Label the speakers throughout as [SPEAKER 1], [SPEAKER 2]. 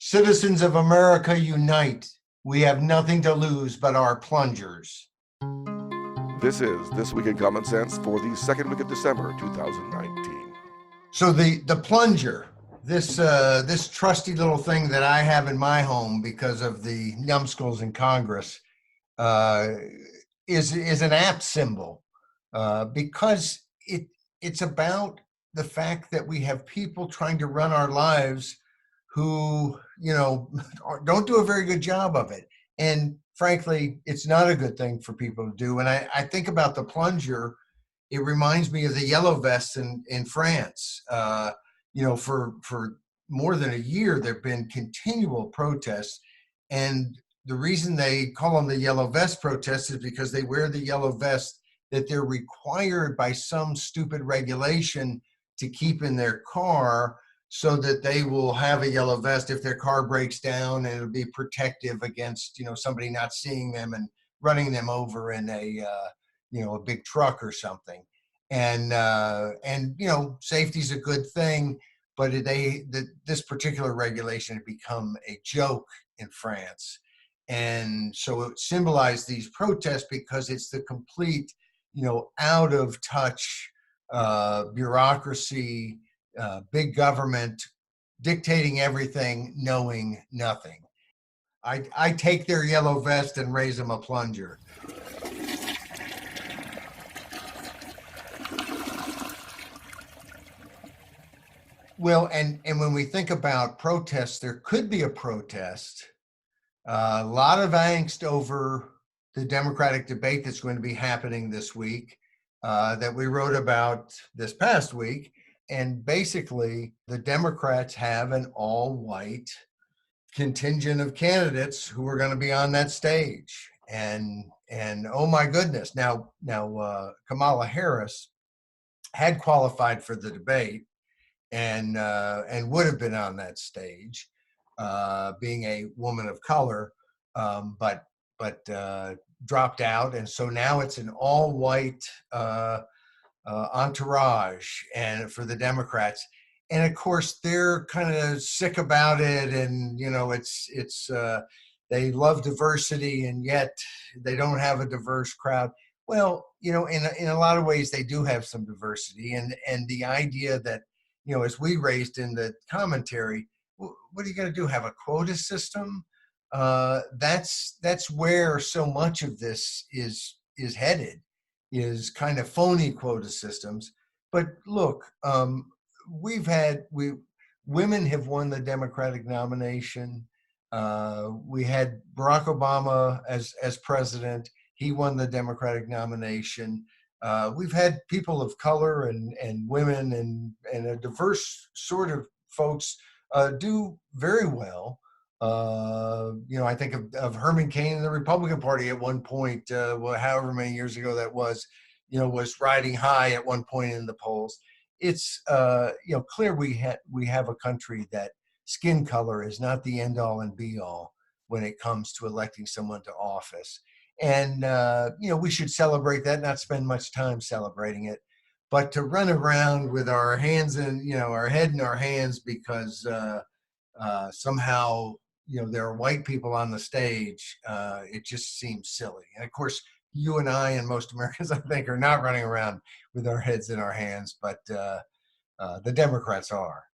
[SPEAKER 1] Citizens of America, unite. We have nothing to lose but our plungers.
[SPEAKER 2] This is This Week in Common Sense for the second week of December 2019.
[SPEAKER 1] So the plunger, this trusty little thing that I have in my home because of the numbskulls in Congress, uh, is an apt symbol because it's about the fact that we have people trying to run our lives who don't do a very good job of it, and frankly, it's not a good thing for people to do. And I think about the plunger. It reminds me of the yellow vests in France. For more than a year, there have been continual protests. And the reason they call them the yellow vest protests is because they wear the yellow vest that they're required by some stupid regulation to keep in their car, so that they will have a yellow vest if their car breaks down, and it'll be protective against somebody not seeing them and running them over in a big truck or something. And safety's a good thing, but this particular regulation had become a joke in France. And so it symbolized these protests because it's the complete out of touch bureaucracy, big government dictating everything, knowing nothing. I take their yellow vest and raise them a plunger. Well, and when we think about protests, there could be a protest. A lot of angst over the Democratic debate that's going to be happening this week, that we wrote about this past week. And basically, the Democrats have an all-white contingent of candidates who are going to be on that stage. And oh my goodness, now Kamala Harris had qualified for the debate and would have been on that stage, being a woman of color, but dropped out, and so now it's an all-white entourage and for the Democrats. And of course, they're kind of sick about it, and it's they love diversity, and yet they don't have a diverse crowd. Well, in a lot of ways, they do have some diversity, and the idea that as we raised in the commentary, what are you going to do? Have a quota system? That's where so much of this is headed, is kind of phony quota systems. But look, women have won the Democratic nomination. We had Barack Obama as president. He won the Democratic nomination. We've had people of color and women and a diverse sort of folks do very well. I think of Herman Cain in the Republican Party at one point, however many years ago that was riding high at one point in the polls. It's clear we have a country that skin color is not the end all and be all when it comes to electing someone to office. And we should celebrate that, not spend much time celebrating it, but to run around with our hands in, our head in our hands because somehow there are white people on the stage, it just seems silly. And of course, you and I and most Americans, I think, are not running around with our heads in our hands, but the Democrats are.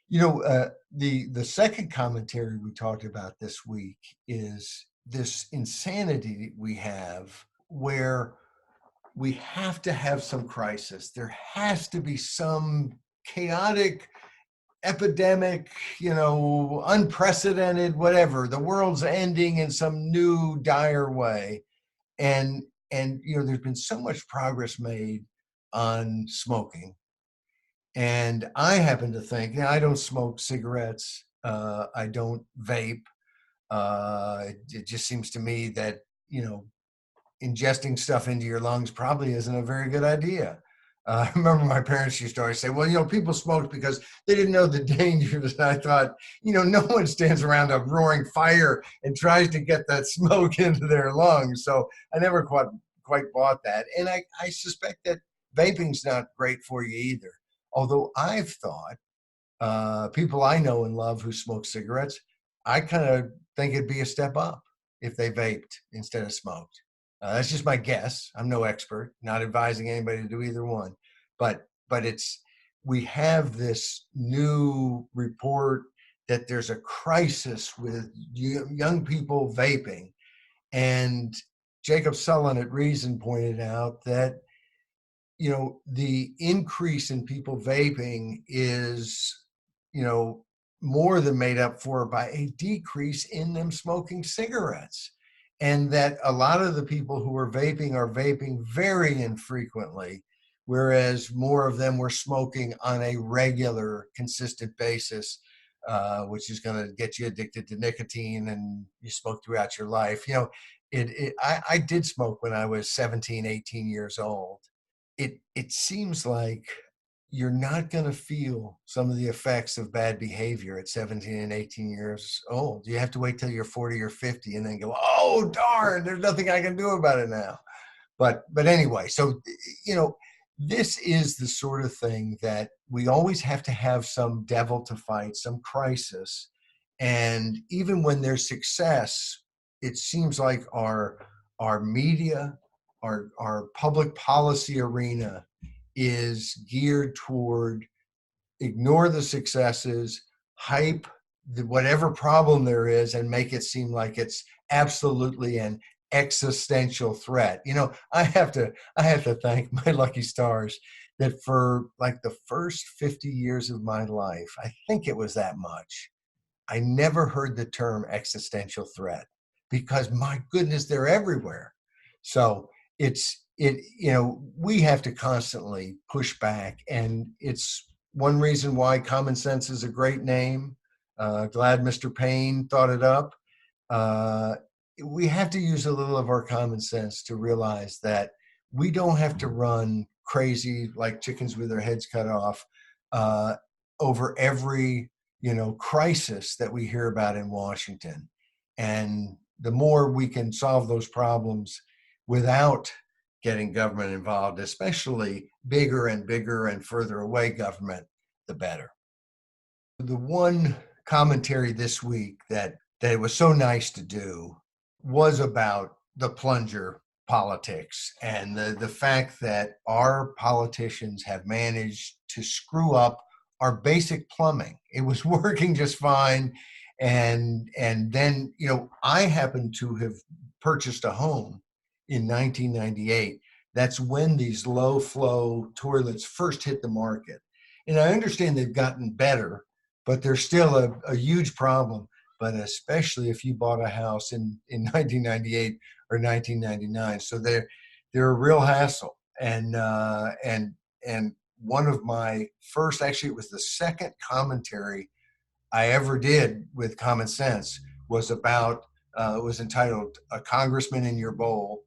[SPEAKER 1] The second commentary we talked about this week is this insanity we have, where we have to have some crisis. There has to be some chaotic epidemic, unprecedented, whatever. The world's ending in some new dire way. And there's been so much progress made on smoking. And I happen to think, I don't smoke cigarettes. I don't vape. It just seems to me that, ingesting stuff into your lungs probably isn't a very good idea. I remember my parents used to always say, well, people smoked because they didn't know the dangers. And I thought, no one stands around a roaring fire and tries to get that smoke into their lungs. So I never quite bought that. And I suspect that vaping's not great for you either. Although I've thought People I know and love who smoke cigarettes, I kind of think it'd be a step up if they vaped instead of smoked. That's just my guess. I'm no expert, not advising anybody to do either one, but it's we have this new report that there's a crisis with young people vaping, and Jacob Sullivan at Reason pointed out that the increase in people vaping is more than made up for by a decrease in them smoking cigarettes, and that a lot of the people who are vaping very infrequently, whereas more of them were smoking on a regular consistent basis, which is going to get you addicted to nicotine, and you smoke throughout your life. I did smoke when I was 17, 18 years old. It seems like you're not going to feel some of the effects of bad behavior at 17 and 18 years old. You have to wait till you're 40 or 50 and then go, oh, darn, there's nothing I can do about it now. But anyway, so, this is the sort of thing that we always have to have some devil to fight, some crisis. And even when there's success, it seems like our media, our public policy arena is geared toward ignore the successes, hype whatever problem there is, and make it seem like it's absolutely an existential threat. I have to thank my lucky stars that for like the first 50 years of my life, I think it was that much, I never heard the term existential threat, because my goodness, they're everywhere. So we have to constantly push back, and it's one reason why common sense is a great name. Glad Mr. Payne thought it up. Uh, we have to use a little of our common sense to realize that we don't have to run crazy like chickens with their heads cut off uh, over every crisis that we hear about in Washington. And the more we can solve those problems without getting government involved, especially bigger and bigger and further away government, the better. The one commentary this week that it was so nice to do was about the plunger politics and the fact that our politicians have managed to screw up our basic plumbing. It was working just fine. And then, I happen to have purchased a home in 1998. That's when these low flow toilets first hit the market. And I understand they've gotten better, but they're still a huge problem. But especially if you bought a house in 1998 or 1999. So they're a real hassle. And one of my first, actually, it was the second commentary I ever did with Common Sense was about, it was entitled "A Congressman in Your Bowl,"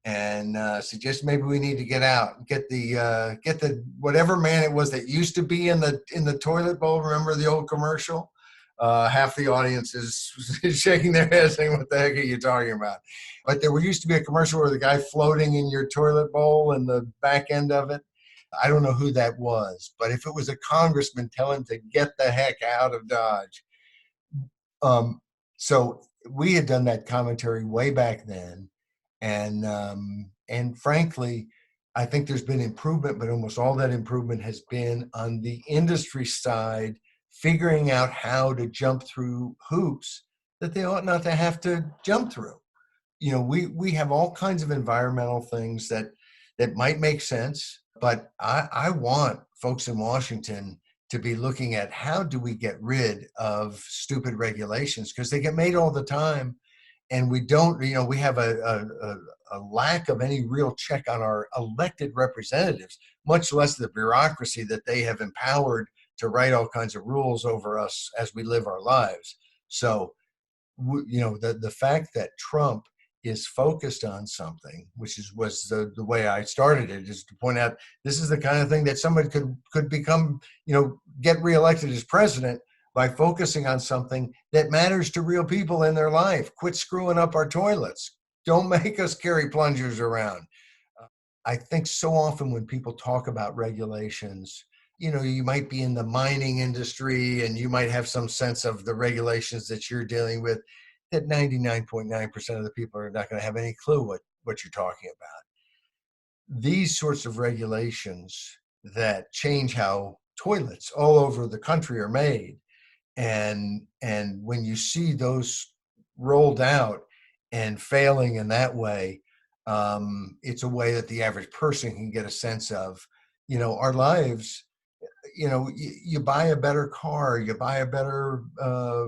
[SPEAKER 1] and suggest maybe we need to get out and get the whatever man it was that used to be in the toilet bowl. Remember the old commercial? Half the audience is shaking their head saying, what the heck are you talking about? But there used to be a commercial where the guy floating in your toilet bowl and the back end of it. I don't know who that was, but if it was a congressman, tell him to get the heck out of Dodge. So we had done that commentary way back then. And frankly, I think there's been improvement, but almost all that improvement has been on the industry side, figuring out how to jump through hoops that they ought not to have to jump through. We have all kinds of environmental things that might make sense, but I want folks in Washington to be looking at how do we get rid of stupid regulations, because they get made all the time. And we don't, we have a lack of any real check on our elected representatives, much less the bureaucracy that they have empowered to write all kinds of rules over us as we live our lives. So, the fact that Trump is focused on something, which was the way I started it, is to point out this is the kind of thing that somebody could become, get reelected as president by focusing on something that matters to real people in their life. Quit screwing up our toilets. Don't make us carry plungers around. I think so often when people talk about regulations, you might be in the mining industry and you might have some sense of the regulations that you're dealing with, that 99.9% of the people are not going to have any clue what you're talking about. These sorts of regulations that change how toilets all over the country are made, and when you see those rolled out and failing in that way, it's a way that the average person can get a sense of, our lives. You buy a better car, you buy a better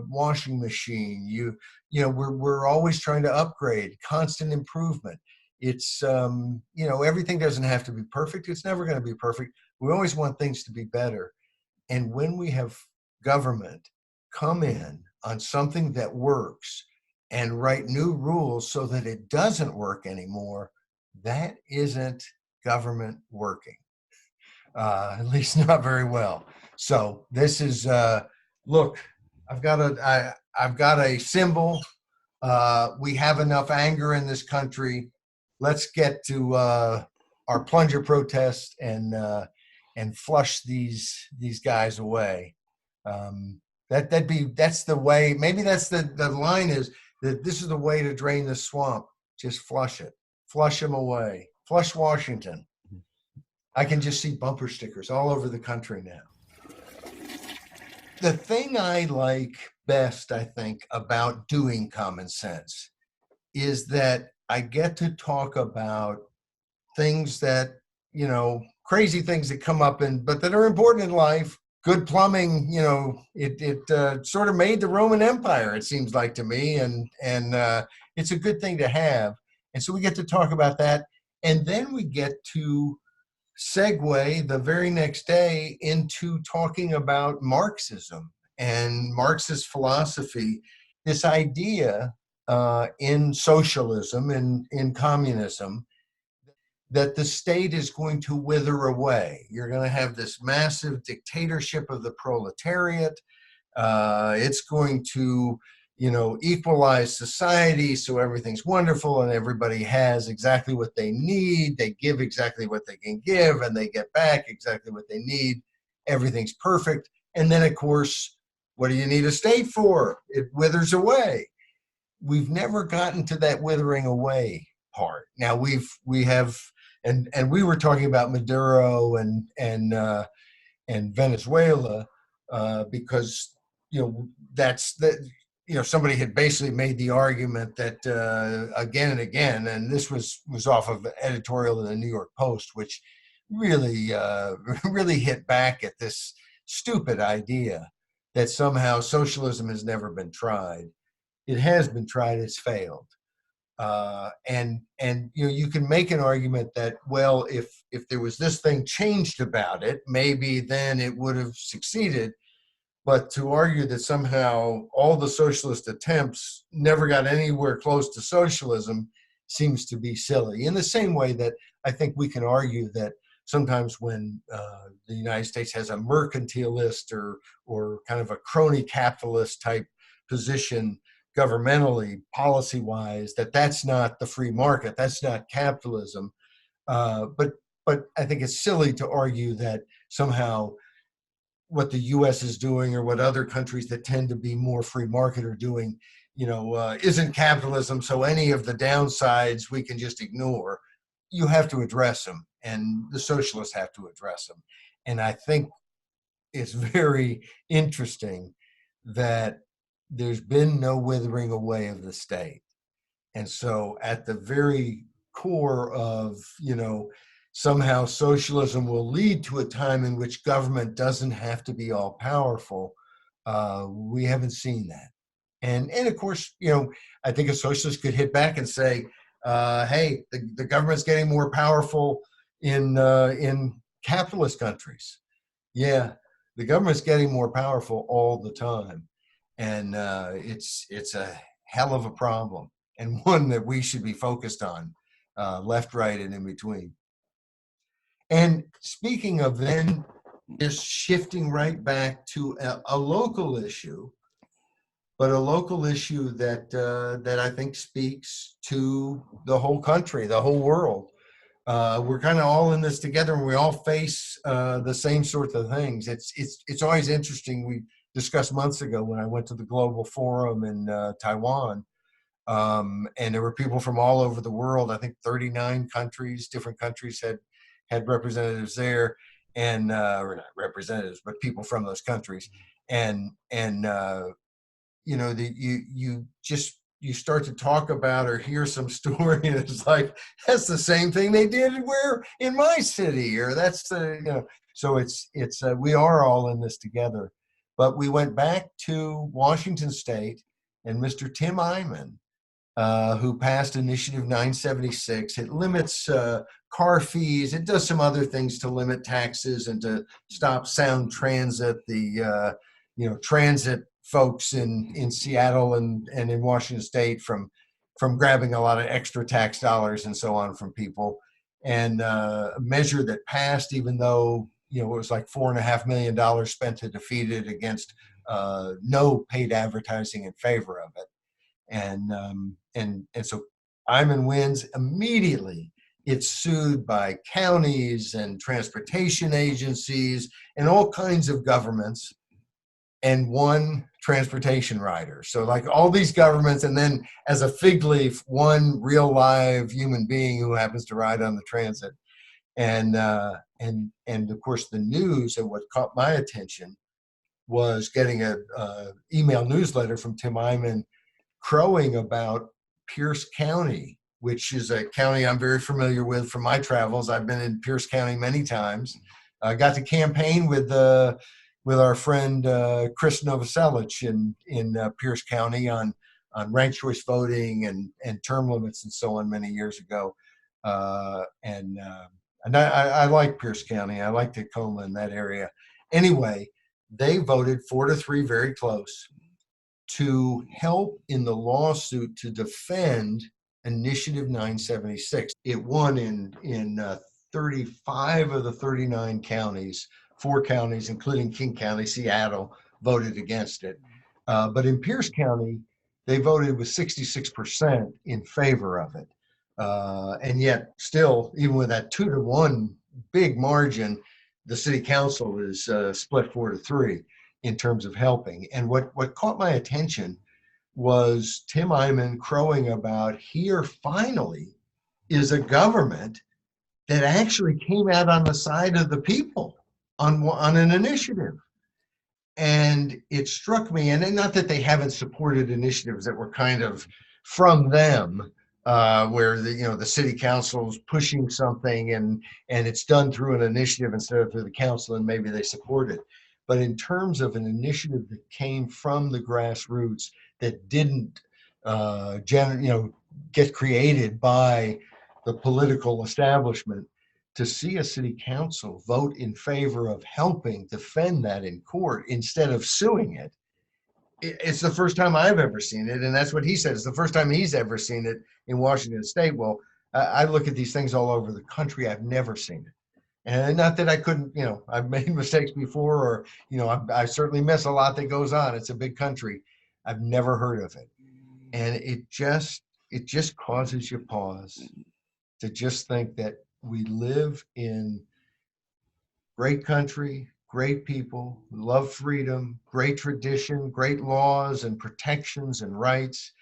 [SPEAKER 1] washing machine. We're always trying to upgrade, constant improvement. It's everything doesn't have to be perfect. It's never going to be perfect. We always want things to be better. And when we have government come in on something that works and write new rules so that it doesn't work anymore, that isn't government working. At least not very well. So this is look, I've got a symbol. We have enough anger in this country. Let's get to our plunger protest and flush these guys away. That's the way. Maybe that's the line is that this is the way to drain the swamp. Just flush it. Flush them away. Flush Washington. I can just see bumper stickers all over the country now. The thing I like best, I think, about doing Common Sense is that I get to talk about things that, crazy things that come up but that are important in life. Good plumbing, it sort of made the Roman Empire, it seems like to me, and it's a good thing to have. And so we get to talk about that, and then we get to segue the very next day into talking about Marxism and Marxist philosophy, this idea in socialism and in communism that the state is going to wither away. You're going to have this massive dictatorship of the proletariat. It's going to equalize society so everything's wonderful and everybody has exactly what they need. They give exactly what they can give and they get back exactly what they need. Everything's perfect. And then, of course, what do you need a state for? It withers away. We've never gotten to that withering away part. Now we have, and we were talking about Maduro and Venezuela because that's the somebody had basically made the argument that again and again, and this was off of an editorial in the New York Post, which really really hit back at this stupid idea that somehow socialism has never been tried. It has been tried, it's failed. And you can make an argument that, well, if there was this thing changed about it, maybe then it would have succeeded. But to argue that somehow all the socialist attempts never got anywhere close to socialism seems to be silly. In the same way that I think we can argue that sometimes when the United States has a mercantilist or kind of a crony capitalist type position governmentally, policy-wise, that's not the free market, that's not capitalism. But I think it's silly to argue that somehow what the U.S. is doing or what other countries that tend to be more free market are doing, isn't capitalism. So any of the downsides we can just ignore. You have to address them, and the socialists have to address them. And I think it's very interesting that there's been no withering away of the state. And so at the very core of, somehow socialism will lead to a time in which government doesn't have to be all powerful. We haven't seen that. And of course, I think a socialist could hit back and say, hey, the government's getting more powerful in capitalist countries. Yeah, the government's getting more powerful all the time. And it's a hell of a problem, and one that we should be focused on, left, right, and in between. And speaking of then, just shifting right back to a local issue, but a local issue that I think speaks to the whole country, the whole world. we're kind of all in this together, and we all face the same sorts of things. It's always interesting. We discussed months ago when I went to the Global Forum in Taiwan, and there were people from all over the world. I think 39 countries, different countries had representatives there, and or not representatives, but people from those countries, and you start to talk about or hear some story, and it's like, that's the same thing they did where in my city, or that's the. So it's we are all in this together. But we went back to Washington State, and Mr. Tim Ayman, who passed Initiative 976. It limits car fees. It does some other things to limit taxes and to stop Sound Transit, the transit folks in Seattle and in Washington State from grabbing a lot of extra tax dollars and so on from people. And a measure that passed, even though it was like $4.5 million spent to defeat it against no paid advertising in favor of it. And so Ayman wins immediately. It's sued by counties and transportation agencies and all kinds of governments, and one transportation rider. So like all these governments, and then as a fig leaf, one real live human being who happens to ride on the transit. And of course the news, and what caught my attention was getting a email newsletter from Tim Ayman crowing about Pierce County, which is a county I'm very familiar with from my travels. I've been in Pierce County many times. I got to campaign with our friend Chris Novoselic in Pierce County on ranked choice voting and term limits and so on many years ago. And I like Pierce County. I like Tacoma in that area. Anyway, they voted 4-3, very close, to help in the lawsuit to defend Initiative 976. It won in 35 of the 39 counties. 4 counties, including King County, Seattle, voted against it. But in Pierce County, they voted with 66% in favor of it. And yet still, even with that 2-1 big margin, the city council is split 4-3 in terms of helping. And what caught my attention was Tim Ayman crowing about, here finally is a government that actually came out on the side of the people on an initiative. And it struck me, and not that they haven't supported initiatives that were kind of from them, where the city council is pushing something and it's done through an initiative instead of through the council, and maybe they support it. But in terms of an initiative that came from the grassroots, that didn't get created by the political establishment, to see a city council vote in favor of helping defend that in court instead of suing it, it's the first time I've ever seen it. And that's what he said. It's the first time he's ever seen it in Washington State. Well, I look at these things all over the country. I've never seen it. And not that I couldn't, I've made mistakes before, or, I certainly miss a lot that goes on. It's a big country. I've never heard of it. And it just causes you pause to just think that we live in great country, great people, love freedom, great tradition, great laws and protections and rights.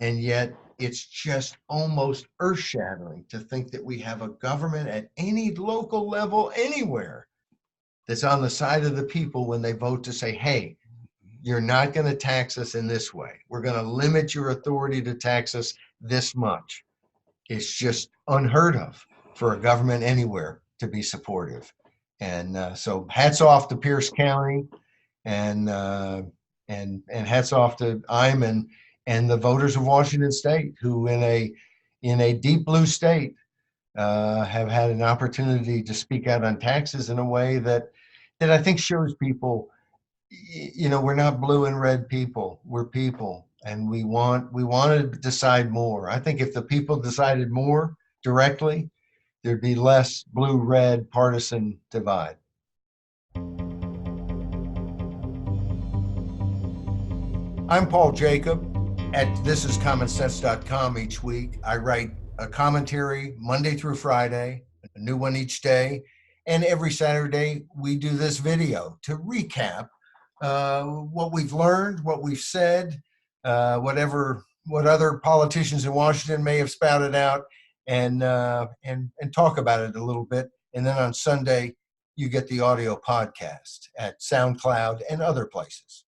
[SPEAKER 1] And yet it's just almost earth-shattering to think that we have a government at any local level anywhere that's on the side of the people when they vote to say, hey, you're not going to tax us in this way. We're going to limit your authority to tax us this much. It's just unheard of for a government anywhere to be supportive. And so hats off to Pierce County, and hats off to Ayman and the voters of Washington State, who in a deep blue state have had an opportunity to speak out on taxes in a way that I think shows people, we're not blue and red people. We're people, and we want to decide more. I think if the people decided more directly, there'd be less blue-red partisan divide. I'm Paul Jacob at thisiscommonsense.com. Each week I write a commentary Monday through Friday, a new one each day. And every Saturday, we do this video to recap what we've learned, what we've said, what other politicians in Washington may have spouted out, and talk about it a little bit. And then on Sunday, you get the audio podcast at SoundCloud and other places.